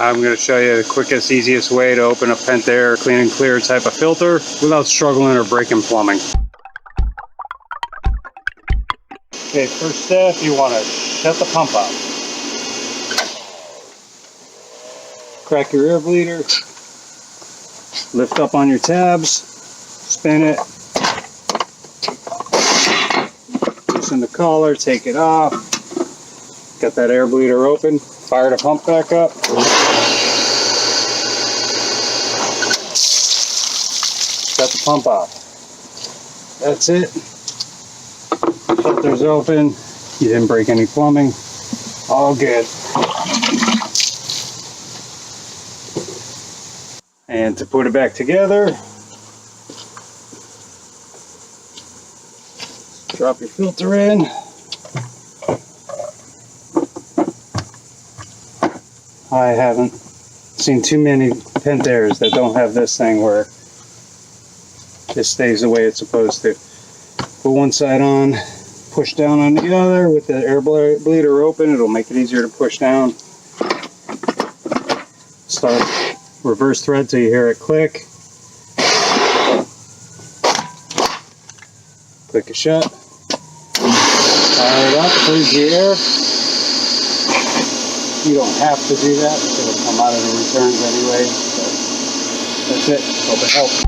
I'm going to show you the quickest, easiest way to open a Pentair clean and clear type of filter without struggling or breaking plumbing. Okay, first step, you want to shut the pump off. Crack your air bleeder, lift up on your tabs, spin it, loosen the collar, take it off, got that air bleeder open, fire the pump back up. Shut the pump off. That's it. Filter's open. You didn't break any plumbing. All good. And to put it back together, drop your filter in. I haven't seen too many Pentairs that don't have this thing where it stays the way it's supposed to. Put one side on, push down on the other with the air bleeder open. It'll make it easier to push down. Start reverse thread till you hear it click. Click it shut. Fire it up, freeze the air. You don't have to do that because it'll come out of the returns anyway. But that's it. Hope it helps.